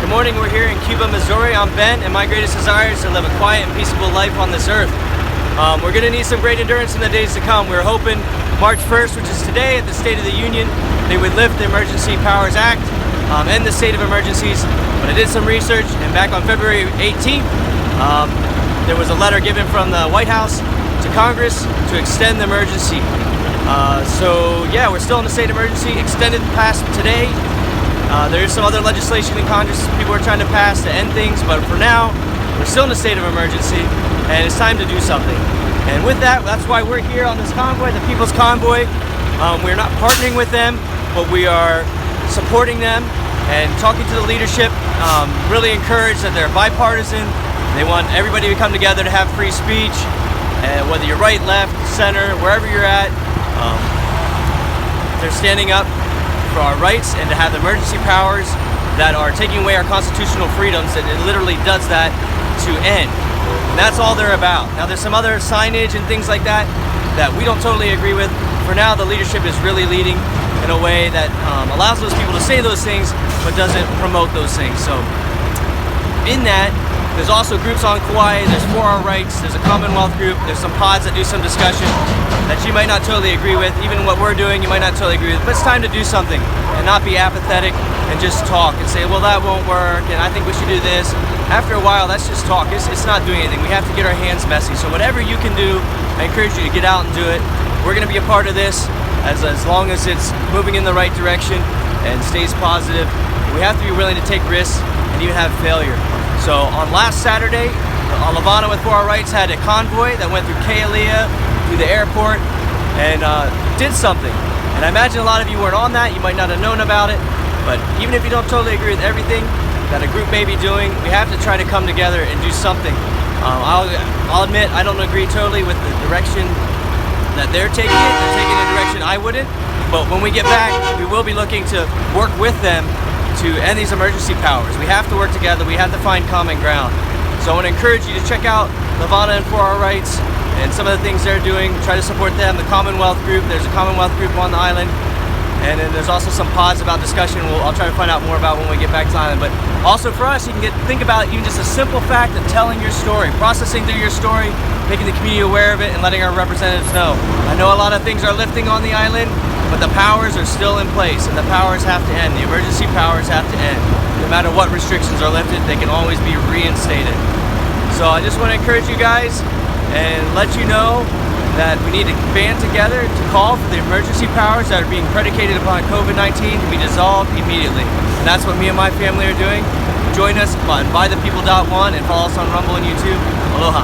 Good morning, we're here in Cuba, Missouri. I'm Ben, and my greatest desire is to live a quiet and peaceable life on this earth. We're going to need some great endurance in the days to come. We're hoping March 1st, which is today, at the State of the Union, they would lift the Emergency Powers Act, end the state of emergencies. But I did some research, and back on February 18th, there was a letter given from the White House to Congress to extend the emergency. So yeah, we're still in a state of emergency, extended past today. There's some other legislation in Congress people are trying to pass to end things, but for now, we're still in a state of emergency, and it's time to do something. And with that, that's why we're here on this convoy, the People's Convoy. We're not partnering with them, but we are supporting them and talking to the leadership. Really encouraged that they're bipartisan. They want everybody to come together to have free speech, whether you're right, left, center, wherever you're at. They're standing up for our rights and to have the emergency powers that are taking away our constitutional freedoms, and it literally does that, to end. And that's all they're about. Now there's some other signage and things like that that we don't totally agree with. For now, the leadership is really leading in a way that allows those people to say those things but doesn't promote those things. So in that, there's also groups on Kauai, there's For Our Rights, there's a Commonwealth group, there's some pods that do some discussion that you might not totally agree with. Even what we're doing, you might not totally agree with, but it's time to do something and not be apathetic and just talk and say, well, that won't work, and I think we should do this. After a while, that's just talk. It's not doing anything. We have to get our hands messy. So whatever you can do, I encourage you to get out and do it. We're gonna be a part of this as long as it's moving in the right direction and stays positive. We have to be willing to take risks and even have failure. So on last Saturday, Levana with For Our Rights had a convoy that went through Kealia, through the airport, and did something. And I imagine a lot of you weren't on that, you might not have known about it, but even if you don't totally agree with everything that a group may be doing, we have to try to come together and do something. I'll admit, I don't agree totally with the direction that they're taking it. They're taking a direction I wouldn't, but when we get back, we will be looking to work with them to end these emergency powers. We have to work together, we have to find common ground. So I want to encourage you to check out Levana and For Our Rights and some of the things they're doing. Try to support them. The Commonwealth group, there's a Commonwealth group on the island, and then there's also some pods about discussion I'll try to find out more about when we get back to the island. But also for us, you can think about even just a simple fact of telling your story, processing through your story, making the community aware of it, and letting our representatives know. I know a lot of things are lifting on the island, but the powers are still in place, and the powers have to end. The emergency powers have to end. No matter what restrictions are lifted, they can always be reinstated. So I just want to encourage you guys and let you know that we need to band together to call for the emergency powers that are being predicated upon COVID-19 to be dissolved immediately. And that's what me and my family are doing. Join us on ByThePeople.one and follow us on Rumble and YouTube. Aloha.